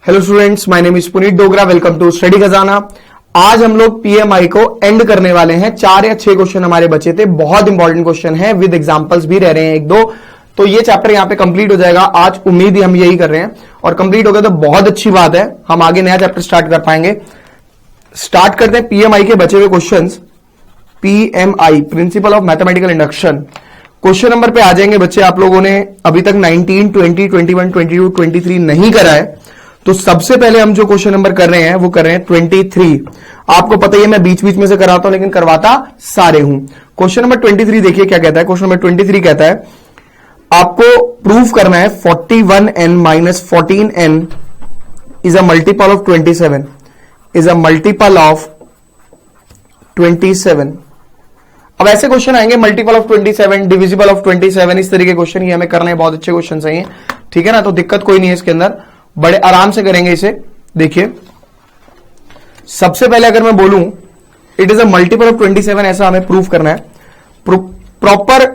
Hello students, my name is Puneet Dogra. Welcome to study Khazana. आज हम लोग पीएमआई को एंड करने वाले हैं। 4 या 6 क्वेश्चन हमारे बचे थे, बहुत इंपॉर्टेंट क्वेश्चन है, विद एग्जांपल्स भी रह रहे हैं 1-2। तो ये चैप्टर यहां पे कंप्लीट हो जाएगा आज, उम्मीद ही हम यही कर रहे हैं। और कंप्लीट हो गया तो बहुत अच्छी बात है, हम आगे नया चैप्टर स्टार्ट कर पाएंगे। स्टार्ट करते हैं पीएमआई के बचे हुए question. PMI, principle of mathematical induction. Question number पे आ जाएंगे बच्चे। आप लोगों ने अभी तक 19, 20, 21, 22, 23 नहीं करा है, तो सबसे पहले हम जो क्वेश्चन नंबर कर रहे हैं वो कर रहे हैं 23। आपको पता ही है मैं बीच बीच में से कराता हूं, लेकिन करवाता सारे हूं। क्वेश्चन नंबर 23 देखिए क्या कहता है। क्वेश्चन नंबर 23 कहता है आपको प्रूफ करना है 41n minus 14n is a multiple of 27, is a multiple of 27। अब ऐसे क्वेश्चन आएंगे मल्टीपल ऑफ 27, डिविजिबल ऑफ 27, इस तरीके के क्वेश्चन ही हमें करने हैं। बहुत अच्छे क्वेश्चन चाहिए, ठीक है ना। तो दिक्कत कोई नहीं है इसके अंदर, बड़े आराम से करेंगे इसे। देखिए सबसे पहले अगर मैं बोलूं it is a multiple of 27, ऐसा हमें प्रूफ करना है। प्रॉपर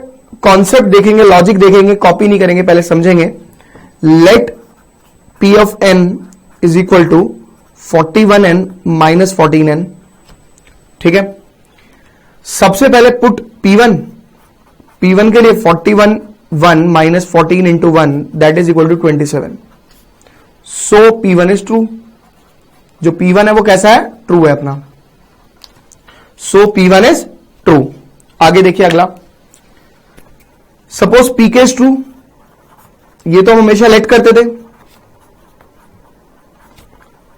कॉन्सेप्ट देखेंगे, लॉजिक देखेंगे, कॉपी नहीं करेंगे, पहले समझेंगे। Let P of n is equal to 41n minus 14n, ठीक है। सबसे पहले पुट P1 के लिए 41 minus 14 into 1 that is equal to 27। So P1 is true. जो P1 है वो कैसा है? ट्रू है अपना। So P1 is true. आगे देखिए अगला, सपोज Pk इज ट्रू। ये तो हम हमेशा लेट करते थे।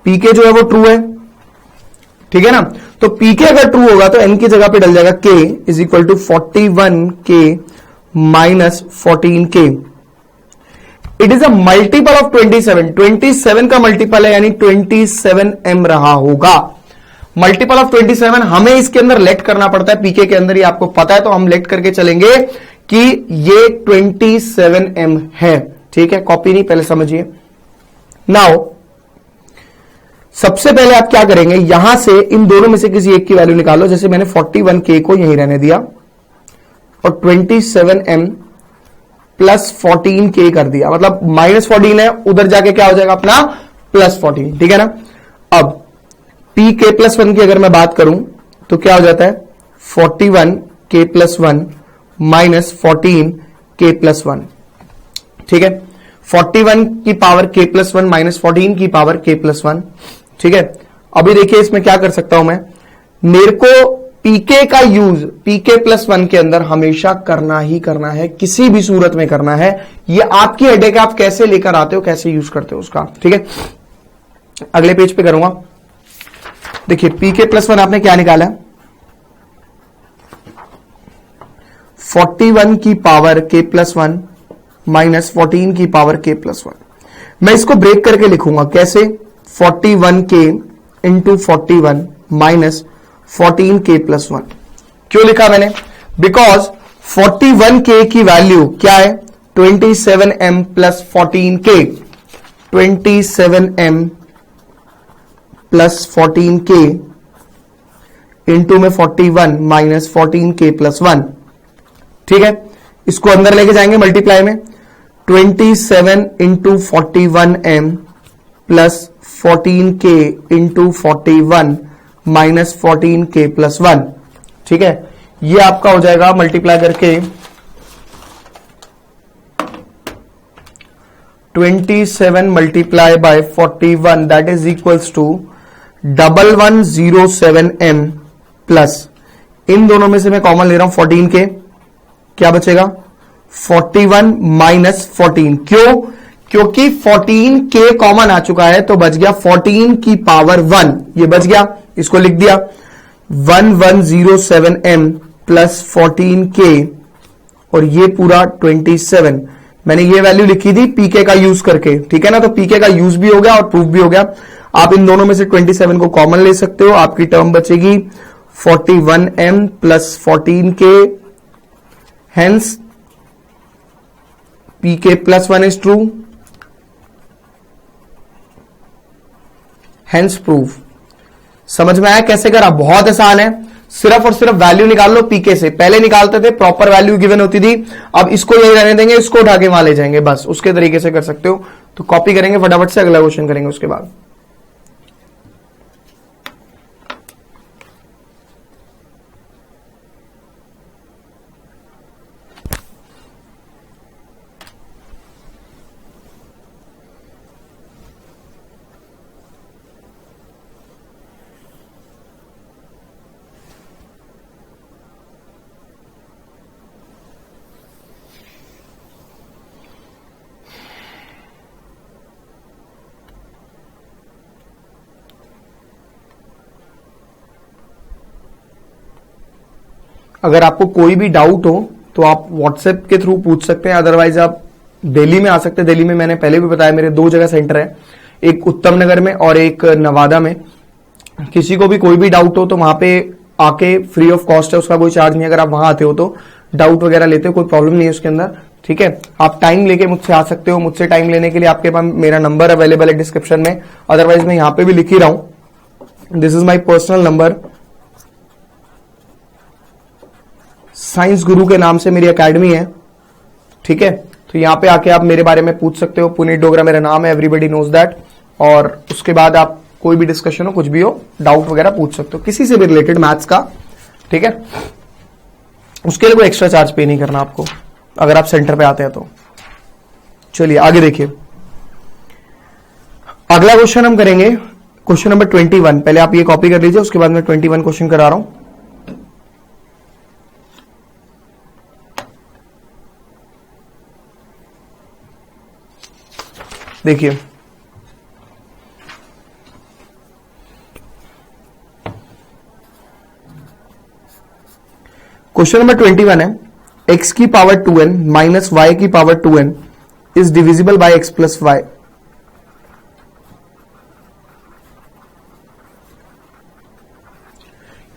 Pk जो है वो ट्रू है, ठीक है ना। तो Pk अगर ट्रू होगा तो n की जगह पे डल जाएगा k is equal to 41k minus 14k। It is a multiple of 27 का मल्टीपल है, यानी 27m रहा होगा। मल्टीपल ऑफ 27 हमें इसके अंदर लेट करना पड़ता है, पीके के अंदर ही आपको पता है, तो हम लेट करके चलेंगे कि ये 27m है, ठीक है। कॉपी नहीं, पहले समझिए। नाउ सबसे पहले आप क्या करेंगे, यहां से इन दोनों में से किसी एक की वैल्यू निकालो। जैसे मैंने 41k को यहीं रहने दिया और 27m प्लस 14k कर दिया, मतलब माइनस 14 है, उधर जाके क्या हो जाएगा अपना प्लस 14, ठीक है ना। अब pk प्लस 1 की अगर मैं बात करूं तो क्या हो जाता है 41k plus 1 minus 14k plus 1, ठीक है। 41 की पावर k प्लस 1 माइनस 14 की पावर k प्लस 1, ठीक है। अभी देखिए इसमें क्या कर सकता हूं मैं, मेरे को पीके का यूज पीके प्लस 1 के अंदर हमेशा करना ही करना है, किसी भी सूरत में करना है। ये आपकी हेडेक है, आप कैसे लेकर आते हो, कैसे यूज करते हो उसका, ठीक है। अगले पेज पे करूंगा। देखिए पीके प्लस 1 आपने क्या निकाला, 41 की पावर k प्लस 1 माइनस 14 की पावर k प्लस 1। मैं इसको ब्रेक करके लिखूंगा कैसे, 41k into 41 minus 14k plus 1। क्यों लिखा मैंने, बिकॉज 41k की वैल्यू क्या है 27m plus 14k, 27m plus 14k into में 41 माइनस 14k प्लस 1, ठीक है। इसको अंदर लेके जाएंगे मल्टीप्लाई में, 27 into 41m plus 14k into 41 minus 14k plus 1, ठीक है। ये आपका हो जाएगा मल्टीप्लाई करके 27 multiply by 41 that is equals to 1107m plus, इन दोनों में से मैं कॉमन ले रहा हूं 14k, क्या बचेगा 41 माइनस 14। क्यों? क्योंकि 14k कॉमन आ चुका है, तो बच गया 14 की पावर 1, ये बच गया, इसको लिख दिया 1107m प्लस 14k और ये पूरा 27। मैंने ये वैल्यू लिखी थी पीके का यूज करके, ठीक है ना। तो पीके का यूज भी हो गया और प्रूफ भी हो गया। आप इन दोनों में से 27 को कॉमन ले सकते हो, आपकी टर्म बचेगी 41m plus 14k, hence pk plus 1 is true, hence proof. समझ में आया कैसे करा? बहुत आसान है, सिर्फ और सिर्फ वैल्यू निकाल लो पीके से। पहले निकालते थे, प्रॉपर वैल्यू गिवन होती थी, अब इसको यही रहने देंगे, इसको उठा के वहां ले जाएंगे, बस उसके तरीके से कर सकते हो। तो कॉपी करेंगे फटाफट से, अगला क्वेश्चन करेंगे उसके बाद। अगर आपको कोई भी डाउट हो तो आप व्हाट्सएप के थ्रू पूछ सकते हैं, अदरवाइज आप दिल्ली में आ सकते हैं। दिल्ली में मैंने पहले भी बताया मेरे 2 जगह सेंटर है, एक उत्तम नगर में और एक नवादा में। किसी को भी कोई भी डाउट हो तो वहां पे आके फ्री ऑफ कॉस्ट है, उसका कोई चार्ज नहीं। अगर आप वहां आते हो तो डाउट वगैरह लेते हो, कोई प्रॉब्लम नहीं है उसके अंदर, ठीक है। आप टाइम लेके मुझसे आ सकते हो। मुझसे टाइम लेने के लिए आपके पास मेरा नंबर अवेलेबल है डिस्क्रिप्शन में, अदरवाइज मैं यहां पे भी लिख ही रहा हूं। This is my personal number. Science गुरु के नाम से मेरी एकेडमी है, ठीक है। तो यहां पे आके आप मेरे बारे में पूछ सकते हो। पुनीत डोगरा मेरा नाम है, एवरीबडी नोज दैट। और उसके बाद आप कोई भी डिस्कशन हो, कुछ भी हो, डाउट वगैरह पूछ सकते हो किसी से भी रिलेटेड मैथ्स का, ठीक है। उसके लिए कोई एक्स्ट्रा चार्ज पे नहीं करना आपको अगर आप सेंटर पे आते हैं तो। चलिए आगे देखिए, अगला क्वेश्चन हम करेंगे क्वेश्चन नंबर 21। पहले आप ये कॉपी कर लीजिए, उसके बाद मैं 21 क्वेश्चन करा रहा हूं। देखिए क्वेश्चन नंबर 21 है, x की पावर 2n माइनस y की power 2n is divisible by x plus y।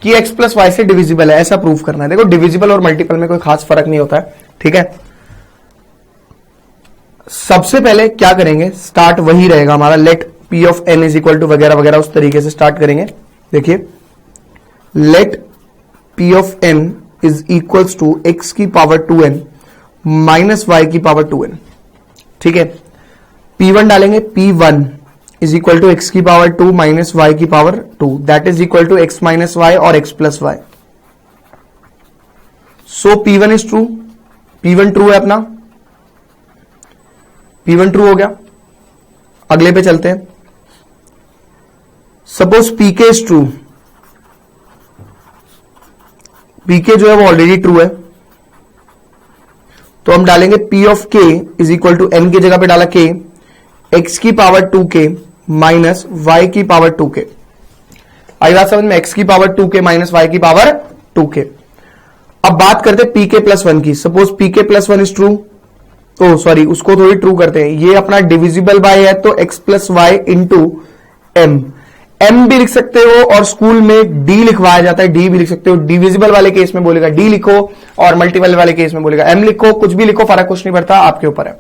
कि x प्लस y से डिविजिबल है, ऐसा प्रूव करना है। देखो डिविजिबल और मल्टीपल में कोई खास फर्क नहीं होता है, ठीक है। सबसे पहले क्या करेंगे, स्टार्ट वही रहेगा हमारा, let p of n is equal to वगैरह वगैरह, उस तरीके से स्टार्ट करेंगे। देखिए let p of n is equals to x की पावर 2n माइनस y की पावर 2n, ठीक है। p1 डालेंगे, p1 is equal to x की पावर 2 माइनस y की power 2, that is equal to x minus y और x plus y। So p1 is true, p1 true है अपना, P1 true हो गया। अगले पे चलते हैं। Suppose PK is true, PK जो है वो ऑलरेडी ट्रू है, तो हम डालेंगे P of K is equal to n की जगह पे डाला K, x की पावर 2K माइनस y की पावर 2K। आई बात समझ में, x की पावर 2K माइनस y की पावर 2K। अब बात करते हैं PK प्लस 1 की। Suppose PK plus 1 is true, तो सॉरी उसको थोड़ी ट्रू करते हैं, ये अपना डिविजिबल बाय है तो x plus y into M, M भी लिख सकते हो और स्कूल में डी लिखवाया जाता है, डी भी लिख सकते हो। डिविजिबल वाले केस में बोलेगा डी लिखो और मल्टीपल वाले केस में बोलेगा एम लिखो, कुछ भी लिखो, फर्क कुछ नहीं पड़ता, आपके ऊपर है।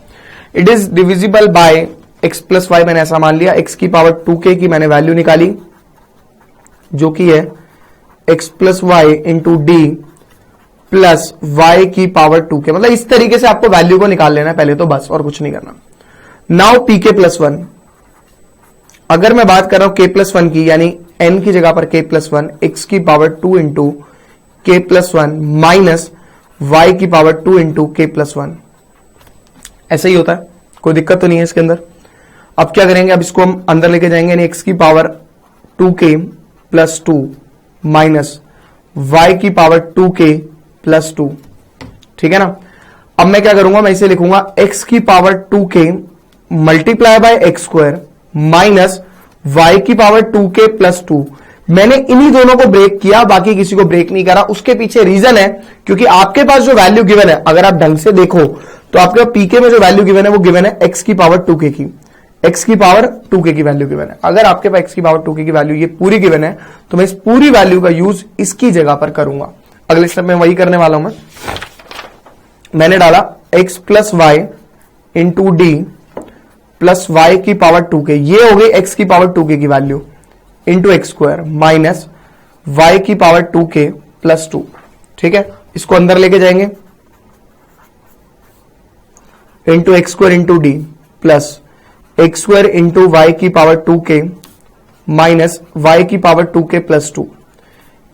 It is divisible by x plus y, मैंने ऐसा मान लिया। x की पावर 2k की मैंने वैल्यू निकाली जो कि है x plus y into D plus y की पावर 2k। मतलब इस तरीके से आपको वैल्यू को निकाल लेना है पहले तो, बस और कुछ नहीं करना। नाउ pk प्लस 1, अगर मैं बात कर रहा हूं k प्लस 1 की, यानी n की जगह पर k प्लस 1, x की power 2 into k plus 1 minus y की पावर 2 इंटू k प्लस 1, ऐसा ही होता है, कोई दिक्कत तो नहीं है इसके अंदर। अब क्या करेंगे, अब इसको हम अंदर लेके जाएंगे, यानी x की power 2k plus 2 minus y की पावर 2k प्लस 2, ठीक है ना। अब मैं क्या करूंगा, मैं इसे लिखूंगा x की power 2k multiply by x square minus y की पावर 2k प्लस 2। मैंने इन्हीं दोनों को ब्रेक किया, बाकी किसी को ब्रेक नहीं करा। उसके पीछे रीजन है क्योंकि आपके पास जो वैल्यू गिवन है, अगर आप ढंग से देखो तो आपके पास पीके में जो वैल्यू गिवन है वो गिवन है x की पावर 2k की, x की पावर 2k की वैल्यू गिवन है। अगर आपके पास x की पावर 2k की वैल्यू ये पूरी गिवन है तो मैं इस पूरी वैल्यू का यूज इसकी जगह पर करूंगा। अगले स्टेप में वही करने वाला हूं मैंने डाला x plus y into D plus y की पावर 2k, ये हो गई x की पावर 2k की value into x square minus y की पावर 2k प्लस 2, ठीक है। इसको अंदर लेके जाएंगे, into x square into D plus x square into y की पावर 2k माइनस वाई की पावर 2k प्लस 2।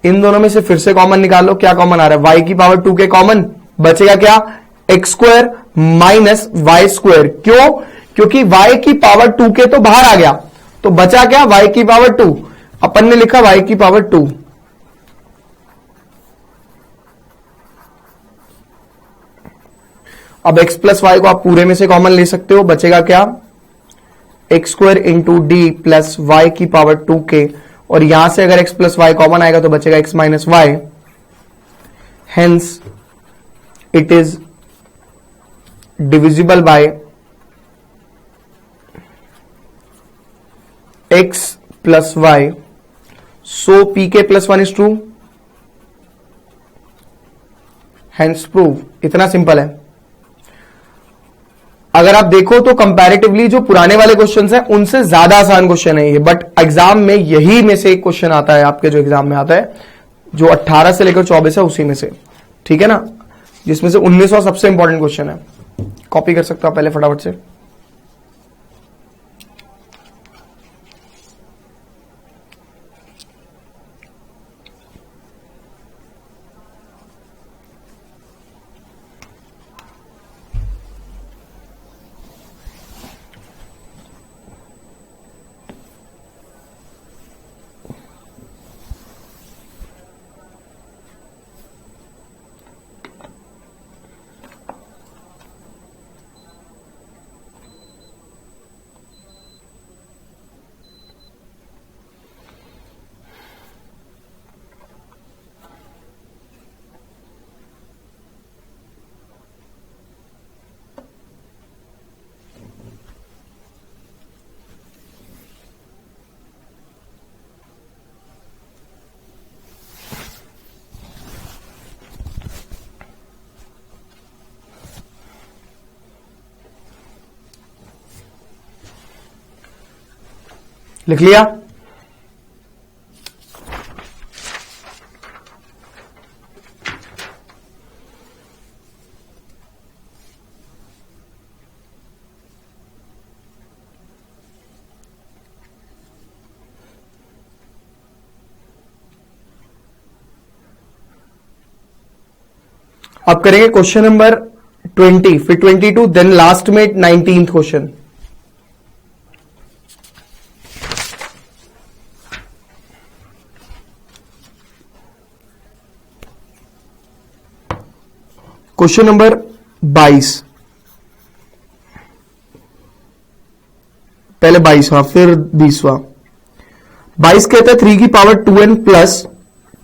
इन दोनों में से फिर से कॉमन निकाल लो, क्या कॉमन आ रहा है, वाई की पावर 2k कॉमन, बचेगा क्या, x square minus y square. क्यों, क्योंकि वाई की पावर 2k तो बाहर आ गया, तो बचा क्या, वाई की पावर 2। अपन ने लिखा वाई की पावर 2। अब x प्लस वाई को आप पूरे में से कॉमन ले सकते हो, बचेगा क्या, x square into D plus y की पावर 2k, और यहां से अगर x प्लस वाई कॉमन आएगा तो बचेगा x minus y. Hence it is divisible by x plus y, so pk plus 1 is true, hence prove. इतना सिंपल है। अगर आप देखो तो कंपैरेटिवली जो पुराने वाले क्वेश्चंस हैं उनसे ज्यादा आसान क्वेश्चन है ये, बट एग्जाम में यही में से एक क्वेश्चन आता है आपके, जो एग्जाम में आता है, जो 18 से लेकर 24 है उसी में से, ठीक है ना, जिसमें से 19वां सबसे इंपॉर्टेंट क्वेश्चन है। कॉपी कर सकते हो आप पहले फटाफट से। लिख लिया, अब करेंगे क्वेश्चन नंबर 20, फिर 22, देन लास्ट में 19th क्वेश्चन। क्वेश्चन नंबर 22, पहले 22वां फिर 20वां। 22 कहता है 3 की power 2n plus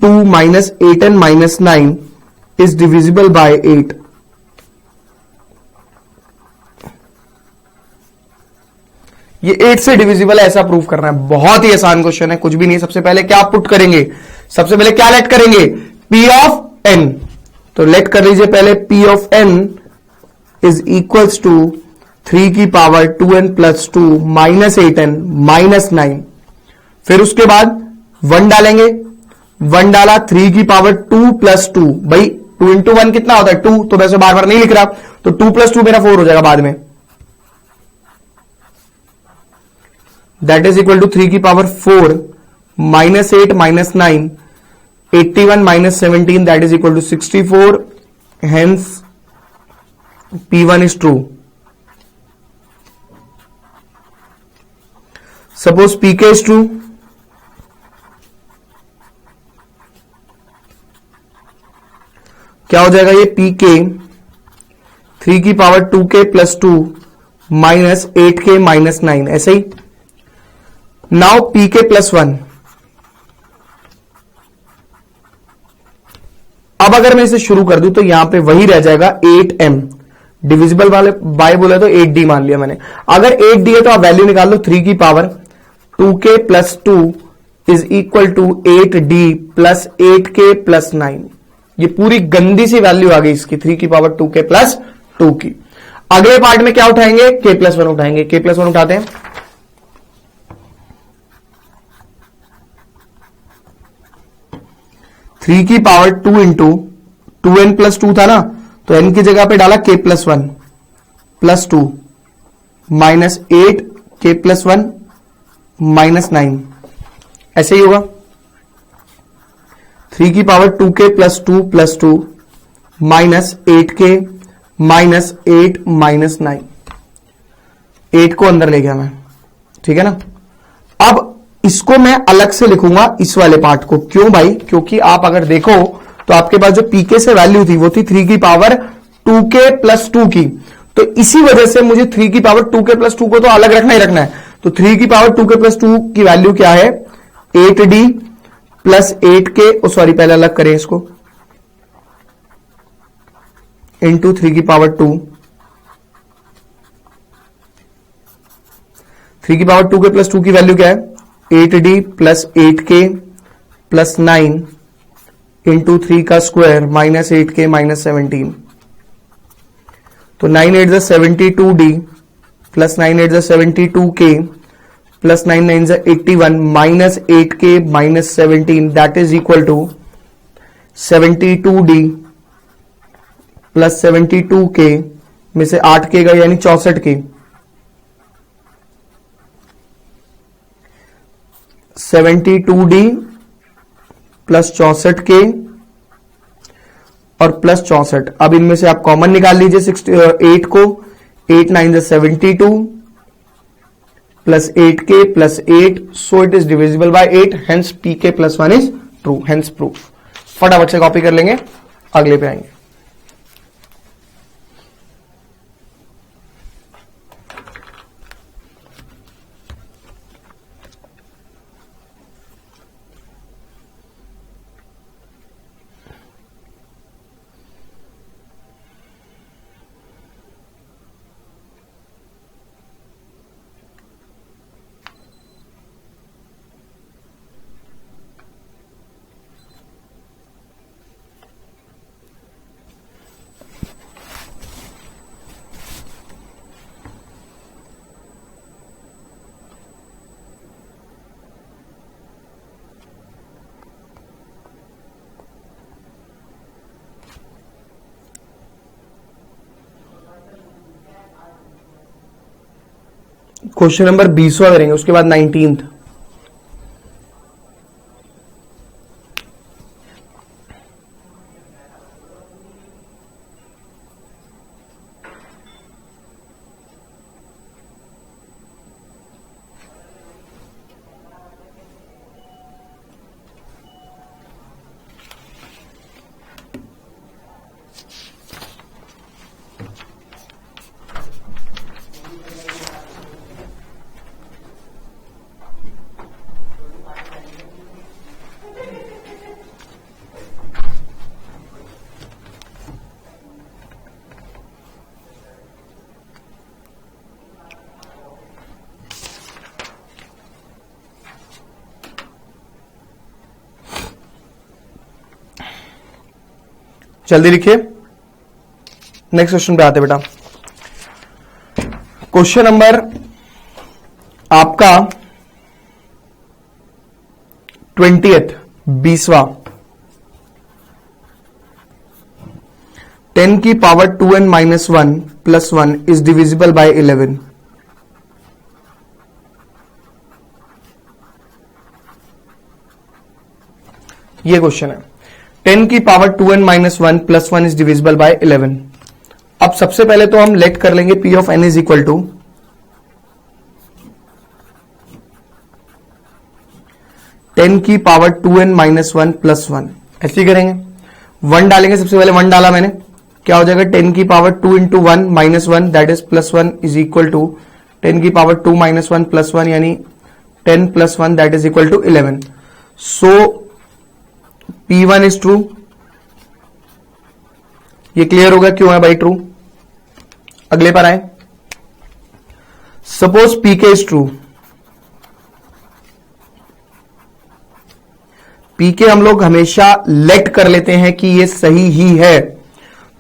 2 minus 8n minus 9 is divisible bye 8। ये 8 से डिविजिबल है ऐसा प्रूव करना है। बहुत ही आसान क्वेश्चन है, कुछ भी नहीं। सबसे पहले क्या पुट करेंगे, सबसे पहले क्या लेट करेंगे, p ऑफ n। तो लेट कर लीजिए पहले p of n is equals to 3 की power 2n plus 2 minus 8n minus 9। फिर उसके बाद 1 डालेंगे, 1 डाला, 3 की पावर 2 प्लस 2, भाई 2 इंटू 1 कितना होता है 2, तो वैसे बार बार नहीं लिख रहा, तो 2 प्लस 2 मेरा 4 हो जाएगा बाद में। दैट इज इक्वल टू 3 की power 4 minus 8 minus 9, 81 minus 17, that is equal to 64। Hence P1 is true. Suppose Pk is true, क्या हो जाएगा ये Pk 3 की power 2k plus 2 minus 8k minus 9, ऐसे ही। Now Pk plus 1। अब अगर मैं इसे शुरू कर दूं तो यहां पे वही रह जाएगा 8m, डिविजिबल वाले बाय बोले तो 8d मान लिया मैंने। अगर 8d है तो आप वैल्यू निकाल लो, 3 की power 2k plus 2 is equal to 8d plus 8k plus 9। ये पूरी गंदी सी वैल्यू आ गई इसकी, 3 की पावर 2k प्लस 2 की। अगले पार्ट में क्या उठाएंगे, k प्लस 1 उठाएंगे। k प्लस 1 उठाते हैं, थ्री की पावर 2 इंटू 2n प्लस 2 था ना, तो n की जगह पे डाला k plus 1 plus 2 minus 8 k plus 1 minus 9, ऐसे ही होगा। 3 की power 2k plus 2 minus 8k minus 8 minus 9, 8 को अंदर ले गया मैं, ठीक है ना। अब इसको मैं अलग से लिखूंगा इस वाले पार्ट को, क्यों भाई, क्योंकि आप अगर देखो तो आपके पास जो पीके से वैल्यू थी वो थी 3 की पावर 2k प्लस 2 की, तो इसी वजह से मुझे 3 की पावर 2k प्लस 2 को तो अलग रखना ही रखना है। तो 3 की पावर 2k प्लस 2 की वैल्यू क्या है, 8d प्लस 8k, सॉरी पहले अलग करें इसको, इंटू 3 की पावर 2, 3 की पावर 2k प्लस 2 की वैल्यू क्या है, 8d plus 8k plus 9 into 3 का स्क्वायर माइनस 8k माइनस 17, तो 9 8 ज़ा 72d प्लस 9 8 ज़ा 72k प्लस 9 9 ज़ा 81 minus 8k minus 17, that is equal to 72d plus 72k में से 8k का यानी 64k, 72d प्लस 64k और प्लस 64। अब इनमें से आप कॉमन निकाल लीजिए 8 को, 8 9 ज़ा 72 plus 8k plus 8, so it is divisible bye 8, hence pk plus 1 is true, hence proof. फटाफट से कॉपी कर लेंगे, अगले पे आएंगे। क्वेश्चन नंबर 20वां करेंगे, उसके बाद 19th। जल्दी लिखिए, नेक्स्ट क्वेश्चन पे आते बेटा। क्वेश्चन नंबर आपका 20th 20वां, 10 की power 2n minus 1 plus 1 is divisible bye 11। ये क्वेश्चन है, 10 की power 2n minus 1 plus 1 is divisible bye 11। अब सबसे पहले तो हम लेट कर लेंगे p of n is equal to 10 की पावर 2n माइनस 1 प्लस 1, ऐसे ही करेंगे। 1 डालेंगे, सबसे पहले 1 डाला मैंने, क्या हो जाएगा 10 की power 2 into 1 minus 1 that is plus 1 is equal to 10 की पावर 2 माइनस 1 प्लस 1 यानी 10 plus 1 that is equal to 11। So P1 is true, ये क्लियर होगा क्यों है भाई ट्रू। अगले पर आए, suppose Pk is true, Pk हम लोग हमेशा लेट कर लेते हैं कि ये सही ही है,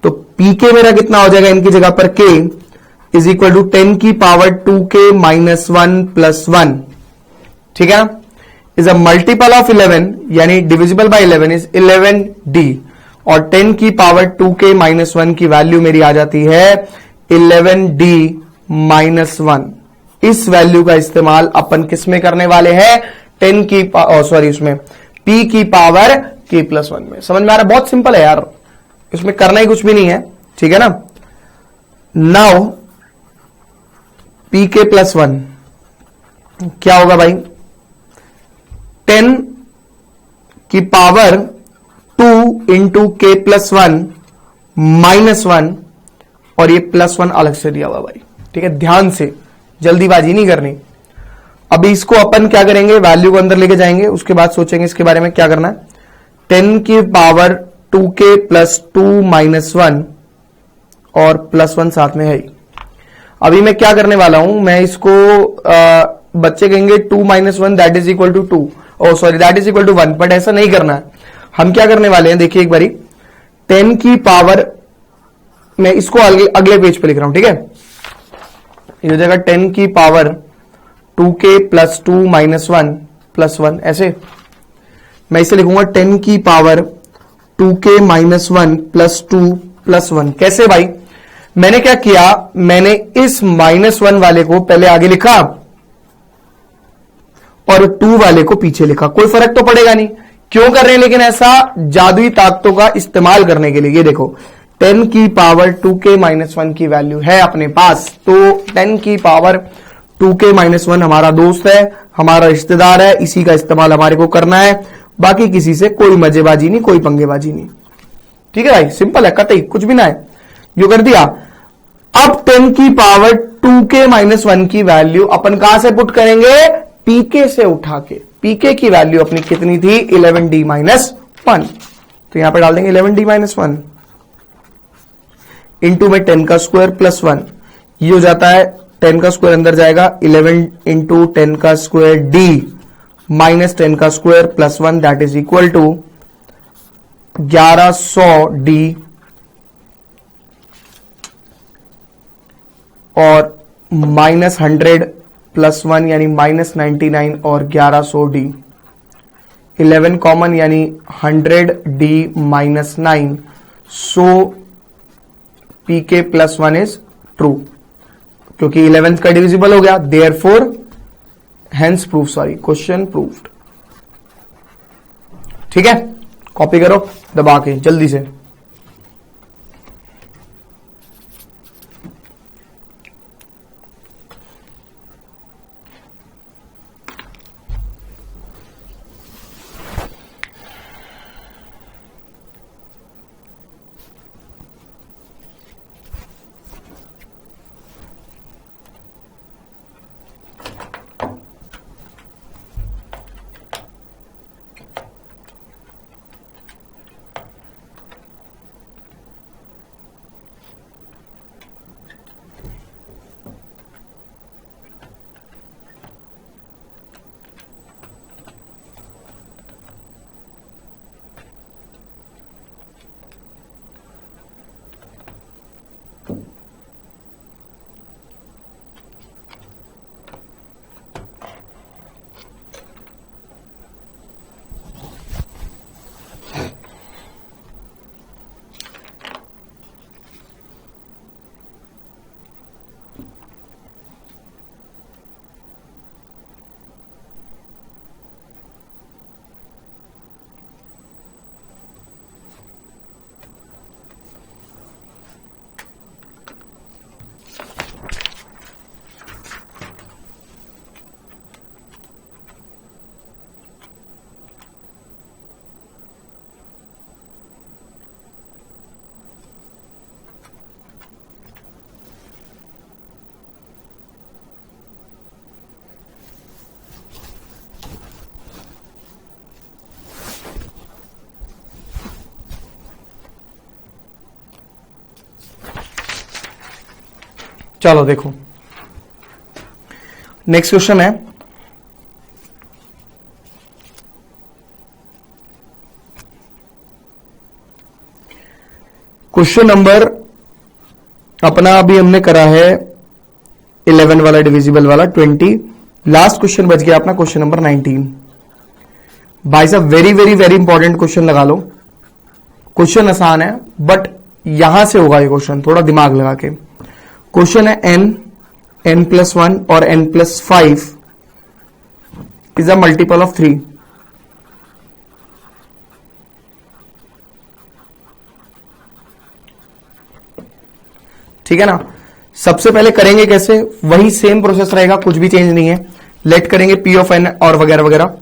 तो Pk मेरा कितना हो जाएगा इनकी जगह पर k इज इक्वल टू 10 की पावर 2k माइनस 1 प्लस 1, ठीक है ना, इज अ मल्टीपल ऑफ 11 यानी डिविजिबल बाय 11 इज 11d, और 10 की पावर 2k माइनस 1 की वैल्यू मेरी आ जाती है 11d माइनस 1, इस वैल्यू का इस्तेमाल अपन किस में करने वाले हैं, 10 की उसमें p की पावर k प्लस 1 में। समझ में आ रहा है? बहुत सिंपल है यार, इसमें करना ही कुछ भी नहीं है, ठीक है ना। नाउ p k प्लस 1 क्या होगा भाई, 10 की power 2 into k plus 1 minus 1, और ये प्लस 1 अलग से दिया हुआ भाई, ठीक है। ध्यान से, जल्दीबाजी नहीं करनी। अभी इसको अपन क्या करेंगे, वैल्यू को अंदर लेके जाएंगे, उसके बाद सोचेंगे इसके बारे में क्या करना है। 10 की पावर 2k प्लस 2 माइनस 1 और प्लस 1 साथ में है। अभी मैं क्या करने वाला हूं, मैं इसको बच्चे कहेंगे 2 minus 1 that is equal to 2, that is equal to 1, but ऐसा नहीं करना है। हम क्या करने वाले हैं, देखिए एक बारी, 10 की पावर, मैं इसको अगले पेज पे लिख रहा हूं, ठीक है। ये हो जाएगा 10 की power 2k plus 2 minus 1 plus 1, ऐसे मैं इसे लिखूंगा 10 की power 2k minus 1 plus 2 plus 1। कैसे भाई, मैंने क्या किया, मैंने इस माइनस 1 वाले को पहले आगे लिखा और 2 वाले को पीछे लिखा, कोई फर्क तो पड़ेगा नहीं। क्यों कर रहे हैं लेकिन ऐसा, जादुई ताकतों का इस्तेमाल करने के लिए। ये देखो 10 की पावर 2k माइनस 1 की वैल्यू है अपने पास, तो 10 की पावर 2k माइनस 1 हमारा दोस्त है, हमारा रिश्तेदार है, इसी का इस्तेमाल हमारे को करना है। बाकी किसी से कोई मजेबाजी नहीं, कोई पंगेबाजी नहीं, ठीक है भाई, सिंपल है, कतई कुछ भी ना है। यो कर दिया। अब 10 की पावर 2k माइनस 1 की वैल्यू अपन कहां से पुट करेंगे, pk से उठा के। pk की वैल्यू अपनी कितनी थी, 11d माइनस 1, तो यहां पे डाल देंगे 11d माइनस 1 इंटू में 10 का स्क्वायर प्लस 1, ये हो जाता है 10 का स्क्वायर अंदर जाएगा, 11 इंटू 10 का स्क्वायर d माइनस 10 का square plus 1 that is equal to 1100d और माइनस 100 प्लस 1 यानी माइनस 99 और 1100d, 11 कॉमन यानी 100d minus 9, so pk plus 1 is true, क्योंकि 11 का डिविजिबल हो गया, therefore hence proof, question proved. ठीक है, कॉपी करो दबा के जल्दी से। चलो देखो, नेक्स्ट क्वेश्चन है, क्वेश्चन नंबर अपना अभी हमने करा है 11 वाला डिविजिबल वाला 20, लास्ट क्वेश्चन बच गया अपना क्वेश्चन नंबर 19। भाई साहब very very very important question लगा लो, क्वेश्चन आसान है बट यहां से होगा ये क्वेश्चन, थोड़ा दिमाग लगा के। क्वेश्चन है n n+1 और n+5 is a multiple of 3. ठीक है ना। सबसे पहले करेंगे कैसे, वही सेम प्रोसेस रहेगा, कुछ भी चेंज नहीं है। लेट करेंगे p ऑफ n और वगैरह वगैरह।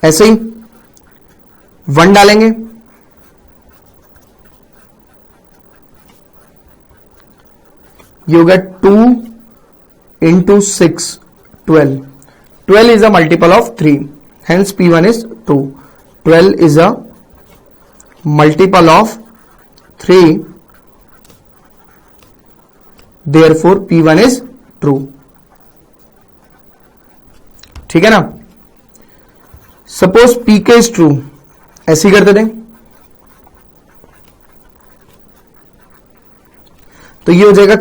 ऐसे ही 1 डालेंगे, ये होगा 2 into 6 12. 12 is a multiple of 3, hence p1 is 2. 12 is a multiple of 3, therefore p1 is true. ठीक है ना। सपोज pk is true, ऐसे ही करते थे, तो ये हो जाएगा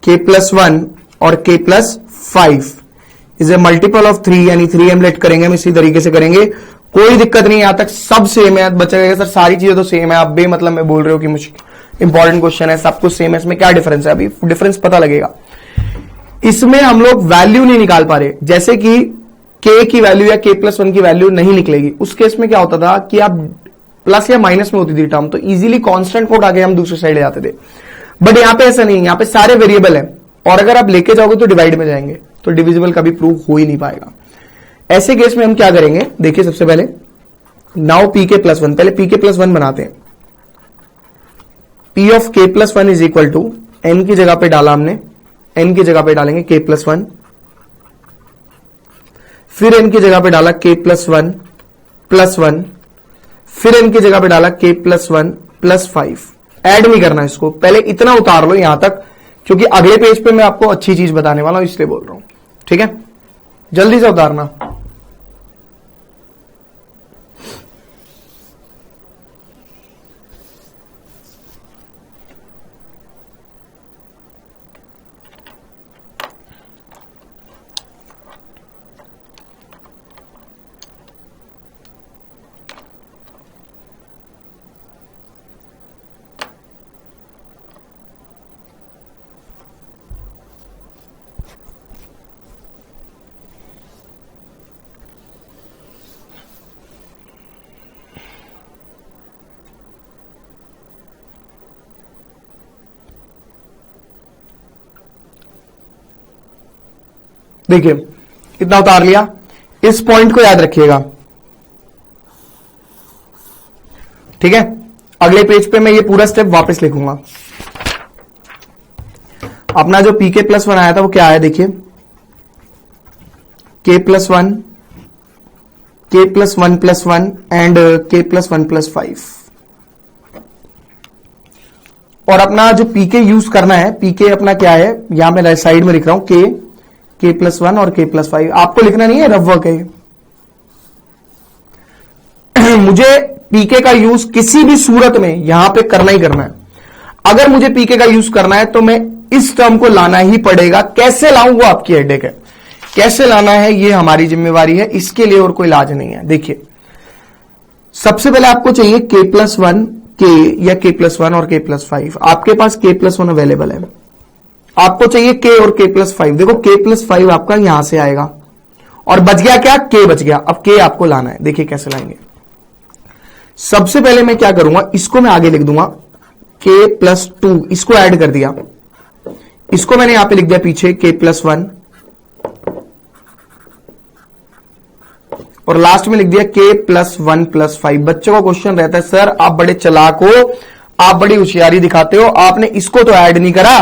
k+1 और k+5 is a multiple of 3, यानी 3 हम लेट करेंगे, हम इसी तरीके से करेंगे, कोई दिक्कत नहीं, यहां तक सब सेम है। बच्चा कहेगा सर सारी चीजें तो सेम है, आप बेमतलब में बोल रहे हो कि मुझे इंपॉर्टेंट क्वेश्चन है, सब कुछ सेम है, इसमें क्या डिफरेंस है? अभी डिफरेंस पता लगेगा। इसमें हम लोग वैल्यू नहीं निकाल पा रहे, जैसे कि k की वैल्यू या k+1 की वैल्यू नहीं निकलेगी, उस केस में क्या होता था कि आप प्लस या माइनस में होती थी टर्म, तो इजीली कांस्टेंट को उठा के हम दूसरी साइड ले जाते थे। बट यहां पे ऐसा नहीं, यहां पे सारे वेरिएबल है, और अगर आप लेके जाओगे तो डिवाइड में जाएंगे, तो डिविजिबल कभी प्रूव हो ही नहीं पाएगा। ऐसे केस में हम क्या करेंगे, देखिए सबसे पहले नाउ pk+1, पहले pk+1 बनाते हैं। p of k+1 is equal to, n की जगह पे डाला हमने, n की जगह पे डालेंगे k+1, फिर n की जगह पे डाला k+1 +1, फिर n की जगह पे डाला k+1 +5। ऐड नहीं करना इसको, पहले इतना उतार लो यहां तक, क्योंकि अगले पेज पे मैं आपको अच्छी चीज बताने वाला हूं, इसलिए बोल रहा हूं। ठीक है, जल्दी से उतारना। देखिए कितना उतार लिया, इस पॉइंट को याद रखिएगा। ठीक है, अगले पेज पे मैं ये पूरा स्टेप वापस लिखूंगा। अपना जो pk+1 आया था वो क्या आया, देखिए k+1 k+1+1 एंड k+1+5। और अपना जो pk यूज करना है, pk अपना क्या है, यहां मैं साइड में लिख रहा हूं k+1 और k+5, आपको लिखना नहीं है, रफ वर्क है। मुझे pk का यूज किसी भी सूरत में यहां पे करना ही करना है। अगर मुझे pk का यूज करना है तो मैं इस टर्म को लाना ही पड़ेगा। कैसे लाऊं वो आपकी हेडेक है, कैसे लाना है ये हमारी जिम्मेवारी है, इसके लिए और कोई इलाज नहीं है। देखिए सबसे पहले आपको चाहिए k+1 k या k+1 और k+5। आपके पास k+1 अवेलेबल है, आपको चाहिए k और k+5। देखो k+5 आपका यहां से आएगा और बच गया क्या, k बच गया। अब k आपको लाना है, देखिए कैसे लाएंगे। सबसे पहले मैं क्या करूंगा, इसको मैं आगे लिख दूंगा k+2, इसको ऐड कर दिया, इसको मैंने यहां पे लिख दिया पीछे k+1 और लास्ट में लिख दिया k+1+5। बच्चों का क्वेश्चन रहता है सर आप बड़े चालाक हो, आप बड़ी होशियारी दिखाते हो, आपने इसको तो ऐड नहीं करा,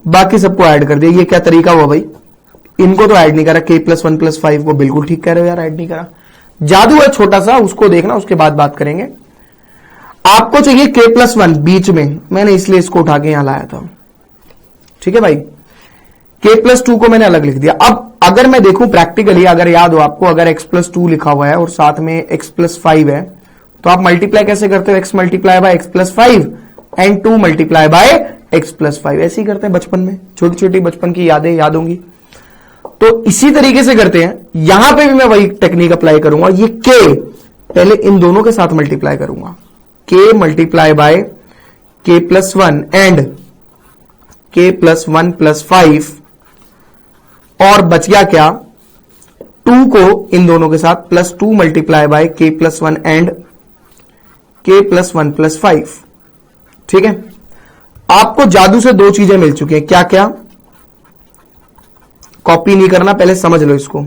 बाकी सबको ऐड कर दिया। ये क्या तरीका हुआ भाई, इनको तो ऐड नहीं करा, k+1+5 को। बिल्कुल ठीक कह रहे हो यार, ऐड नहीं करा। जादू है छोटा सा, उसको देखना, उसके बाद बात करेंगे। आपको चाहिए k+1 बीच में, मैंने इसलिए इसको उठा के यहां लाया था। ठीक है भाई, k+2 को मैंने अलग लिख दिया। अब अगर मैं देखूं प्रैक्टिकली, अगर याद हो आपको, अगर x+2 लिखा हुआ है और साथ में x+5 है, तो आप मल्टीप्लाई कैसे करते हो, x multiply by x+5 and 2 multiply by x+5। ऐसे ही करते हैं बचपन में, छोटी छोटी बचपन की यादें याद होंगी। तो इसी तरीके से करते हैं, यहां पे भी मैं वही टेक्निक अप्लाई करूंगा। ये k पहले इन दोनों के साथ मल्टीप्लाई करूंगा, k multiply by k plus 1 and k plus 1 plus 5, और बच गया क्या, 2 को इन दोनों के साथ plus 2 multiply by k plus 1 and k plus 1 plus 5। ठीक है, आपको जादू से दो चीजें मिल चुकी हैं। क्या क्या, कॉपी नहीं करना, पहले समझ लो इसको।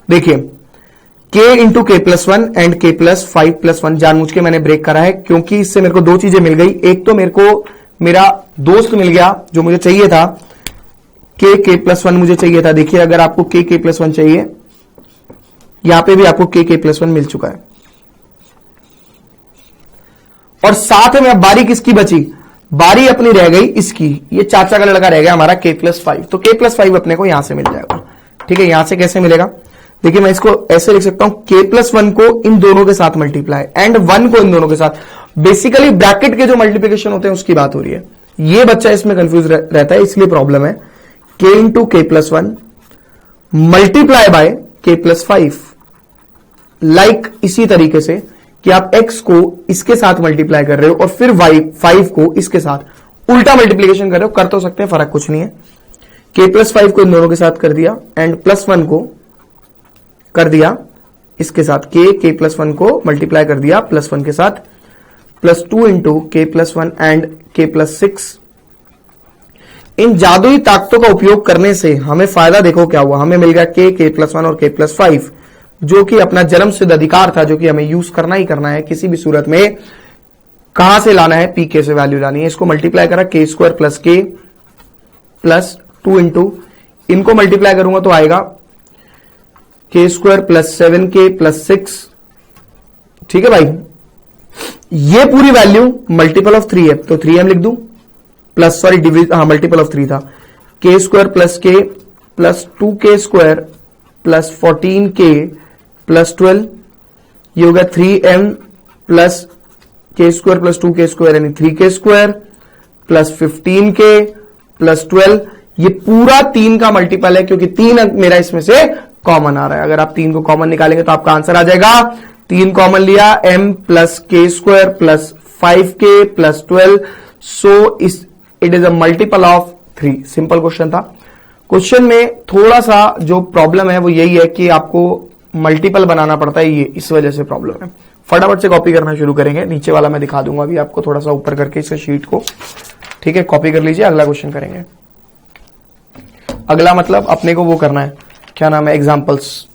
देखिए, k इंटू के plus 1 and k plus 5 plus 1 जानबूझ के मैंने ब्रेक करा है, क्योंकि इससे मेरे को दो चीजें मिल गई। एक तो मेरे को मेरा दोस्त मिल गया जो मुझे चाहिए था, k प्लस 1 मुझे चाहिए था। देखिए, अगर आपको k प्लस 1 चाहिए, यहां पे भी आपको k प्लस 1 मिल चुका है। और साथ में अब बारी किसकी बची, बारी अपनी रह गई इसकी, ये चाचा का लड़का रह गया हमारा k प्लस 5। तो k प्लस 5 अपने को यहां से मिल जाएगा। ठीक है, यहां से कैसे मिलेगा, देखिए मैं इसको ऐसे लिख सकता हूं, k प्लस 1 को इन दोनों के साथ मल्टीप्लाई एंड 1 को इन दोनों के साथ। बेसिकली ब्रैकेट के जो मल्टीप्लिकेशन होते हैं उसकी बात हो रही है। ये बच्चा इसमें कंफ्यूज रहता है, इसलिए प्रॉब्लम है। k इंटू के plus 1 multiply by k plus 5, like इसी तरीके से कि आप x को इसके साथ मल्टीप्लाई कर रहे हो और फिर y 5 को इसके साथ उल्टा मल्टीप्लिकेशन कर रहे हो। कर तो सकते हैं, फर्क कुछ नहीं है। k प्लस 5 को इन दोनों के साथ कर दिया एंड प्लस 1 को कर दिया इसके साथ, k प्लस 1 को मल्टीप्लाई कर दिया प्लस 1 के साथ, प्लस 2 इंटू के प्लस 1 एंड k प्लस 6। इन जादुई ताकतों का उपयोग करने से हमें फायदा देखो क्या हुआ, हमें मिल गया k प्लस 1 और k प्लस 5, जो कि अपना जन्म सिद्ध अधिकार था, जो कि हमें यूज करना ही करना है किसी भी सूरत में। कहां से लाना है, pk से वैल्यू लानी है। इसको मल्टीप्लाई करा k square plus k plus 2 into, इनको मल्टीप्लाई करूंगा तो आएगा k square plus 7k plus 6। ठीक है भाई, ये पूरी वैल्यू मल्टीपल ऑफ 3 है, तो 3m लिख दूं, प्लस सॉरी डिविजन, हाँ मल्टीपल ऑफ 3 था। k square plus k plus 2k square plus 14k plus 12, ये हो गया 3m plus k square plus 2k square यानी 3k square plus 15k plus 12। ये पूरा 3 का मल्टीपल है, क्योंकि 3 अंक मेरा इसमें से कॉमन आ रहा है। अगर आप 3 को कॉमन निकालेंगे तो आपका आंसर आ जाएगा, 3 कॉमन लिया, m plus k square plus 5k plus 12, so it is a multiple of 3। Simple question था। क्वेश्चन में थोड़ा सा जो प्रॉब्लम है वो यही है कि आपको मल्टीपल बनाना पड़ता है, ये इस वजह से प्रॉब्लम है। फटाफट से कॉपी करना शुरू करेंगे, नीचे वाला मैं दिखा दूंगा अभी आपको थोड़ा सा ऊपर करके इस शीट को। ठीक है, कॉपी कर लीजिए, अगला क्वेश्चन करेंगे। अगला मतलब अपने को वो करना है, क्या नाम है, एग्जाम्पल्स।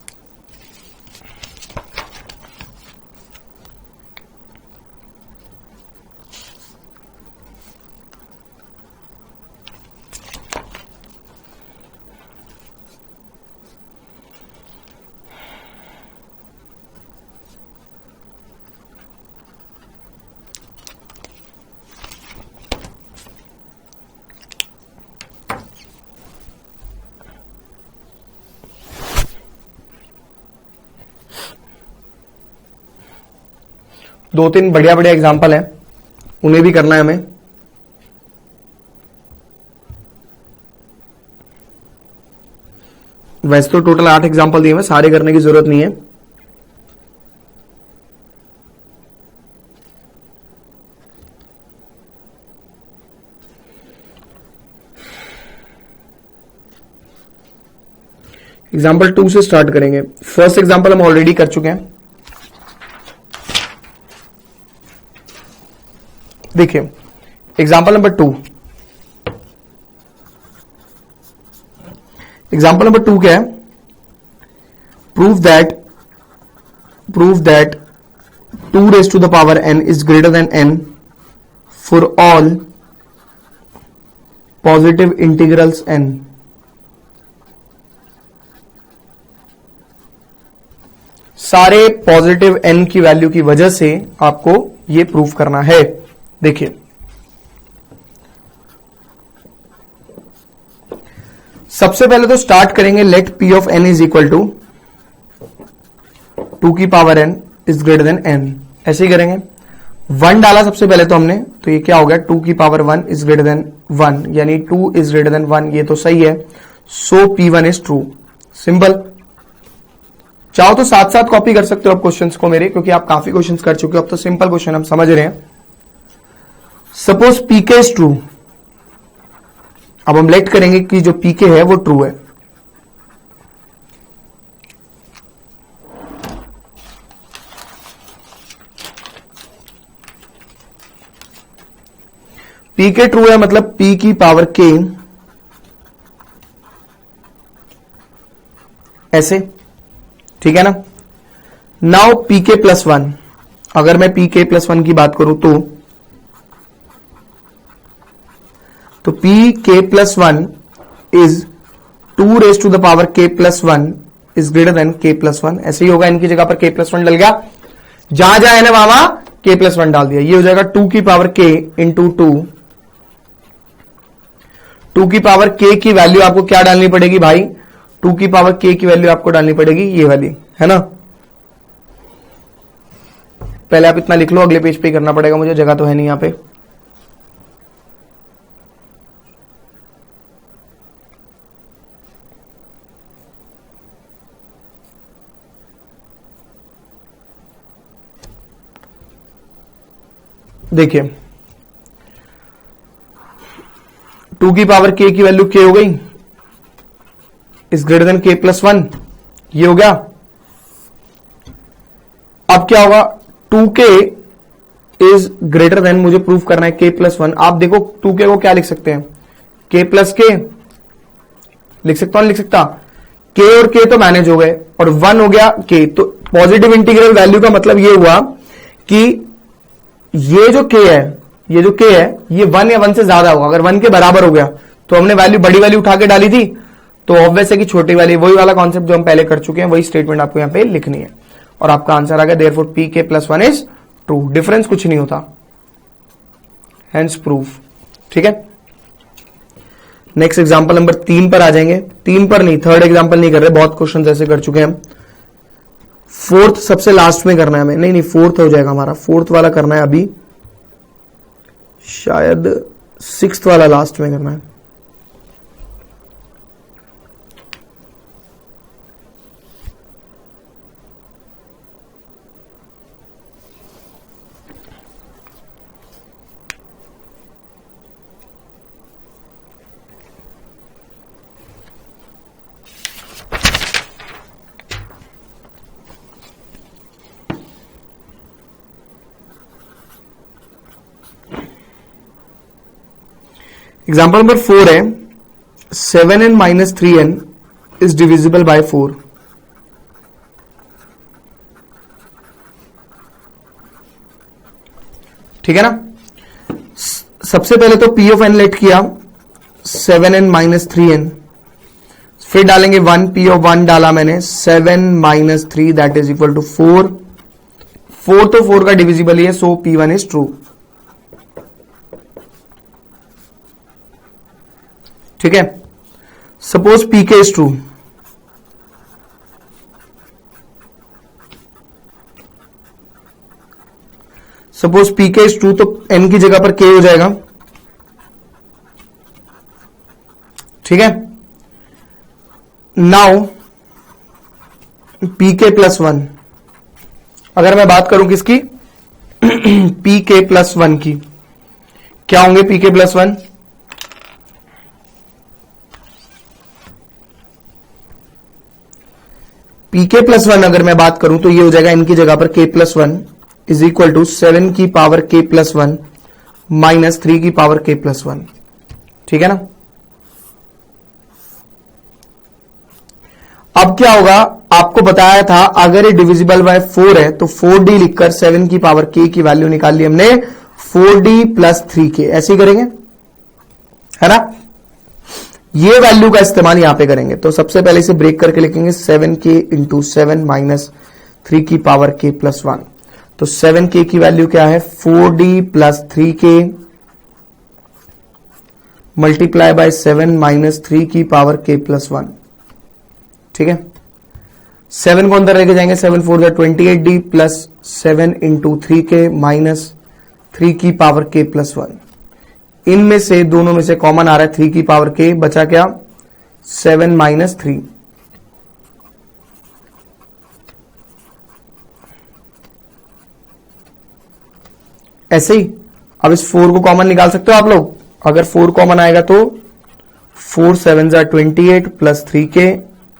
दो तीन बढ़िया बढ़िया एग्जाम्पल हैं, उन्हें भी करना है हमें। वैसे तो टोटल 8 एग्जाम्पल दिए हैं, सारे करने की जरूरत नहीं है। एग्जाम्पल 2 से स्टार्ट करेंगे। फर्स्ट एग्जाम्पल हम ऑलरेडी कर चुके हैं। देखिए, एग्जाम्पल नंबर 2, एग्जाम्पल नंबर 2 क्या है, prove that 2 raised to the power n is greater than n for all positive integrals n। सारे पॉजिटिव n की वैल्यू की वजह से आपको यह प्रूव करना है। देखिए, सबसे पहले तो स्टार्ट करेंगे, let p of n is equal to 2 की power n is greater than n। ऐसे ही करेंगे, 1 डाला सबसे पहले तो हमने, तो ये क्या हो गया, 2 की पावर 1 इज ग्रेटर देन 1, यानी 2 इज ग्रेटर देन 1, ये तो सही है। सो p1 इज ट्रू। सिंपल। चाहो तो साथ साथ कॉपी कर सकते हो आप क्वेश्चंस को मेरे, क्योंकि आप काफी क्वेश्चंस कर चुके हो, अब तो सिंपल क्वेश्चन हम समझ रहे हैं। सपोज पीके इज ट्रू, अब हम लेट करेंगे कि जो पीके है वो ट्रू है। पीके ट्रू है मतलब पी की पावर के ऐसे, ठीक है ना। नाउ पीके प्लस वन, अगर मैं पीके प्लस वन की बात करूं तो P K plus one is 2 raise to the power K plus one is greater than K plus one. ऐसे ही होगा, इनकी जगह पर के प्लस वन डल गया, जहां जहां है ना वहां के प्लस वन डाल दिया, ये हो जाएगा 2 की पावर के इंटू 2 की पावर के की वैल्यू आपको क्या डालनी पड़ेगी भाई, 2 की पावर के की वैल्यू आपको डालनी पड़ेगी ये वाली, है ना। पहले आप इतना लिख लो, अगले पेज पे करना पड़ेगा मुझे, जगह तो है नहीं यहां पे। देखिए 2 की पावर के की वैल्यू के हो गई, is greater than K plus one, ये हो गया। अब क्या होगा, 2k इज ग्रेटर देन, मुझे प्रूव करना है के प्लस वन। आप देखो 2k को क्या लिख सकते हैं, k प्लस के लिख सकता हूं, लिख सकता, k और k तो मैनेज हो गए और 1 हो गया k, तो पॉजिटिव इंटीग्रल वैल्यू का मतलब ये हुआ कि ये जो k है, ये 1 या 1 से ज्यादा होगा। अगर 1 के बराबर हो गया तो हमने वैल्यू बड़ी वाली उठा के डाली थी, तो ऑब्वियस है कि छोटी वाली, वही वाला कॉन्सेप्ट जो हम पहले कर चुके हैं, वही स्टेटमेंट आपको यहां पे लिखनी है और आपका आंसर आ गया therefore P K plus one is true. Difference कुछ नहीं होता, हेंस प्रूफ। ठीक है, नेक्स्ट एग्जांपल नंबर 3 पर आ जाएंगे। 3 पर नहीं, थर्ड एग्जांपल नहीं कर रहे, बहुत क्वेश्चन ऐसे कर चुके हैं हम। फोर्थ सबसे लास्ट में करना है हमें, नहीं फोर्थ हो जाएगा हमारा, फोर्थ वाला करना है अभी, शायद 6th वाला लास्ट में करना है। एग्जाम्पल नंबर 4 है, 7n minus 3n is divisible by 4। ठीक है ना। सबसे पहले तो p ऑफ n लेट किया, 7n माइनस 3n, फिर डालेंगे 1, p ऑफ 1 डाला मैंने, 7 minus 3 that is equal to 4। 4 तो 4 का डिविजिबल ही है, सो p1 इज ट्रू। ठीक है, suppose pk is true, suppose pk is true तो n की जगह पर k हो जाएगा। ठीक है, नाउ pk प्लस 1, अगर मैं बात करूं किसकी pk प्लस 1 की, क्या होंगे pk प्लस 1, pk प्लस 1 अगर मैं बात करूं तो ये हो जाएगा इनकी जगह पर k plus 1 is equal to 7 की पावर k प्लस 1 माइनस 3 की पावर k प्लस 1। ठीक है ना। अब क्या होगा, आपको बताया था अगर ये डिविजिबल बाय 4 है तो 4d लिखकर 7 की पावर k की वैल्यू निकाल ली हमने, 4d प्लस 3k, ऐसे ही करेंगे, है ना। ये वैल्यू का इस्तेमाल यहां पे करेंगे, तो सबसे पहले इसे ब्रेक करके लिखेंगे 7k इंटू 7 माइनस 3 की पावर k प्लस 1। तो 7k की वैल्यू क्या है, 4d plus 3k multiply by 7 minus 3 की पावर k प्लस 1। ठीक है, 7 को अंदर लेके जाएंगे, 7 4 28d plus 7 into 3k minus 3 की पावर k प्लस 1। इनमें से दोनों में से कॉमन आ रहा है 3 की पावर k, बचा क्या 7 माइनस 3। ऐसे ही। अब इस 4 को कॉमन निकाल सकते हो आप लोग। अगर 4 कॉमन आएगा तो 4 7 जा 28 plus 3k,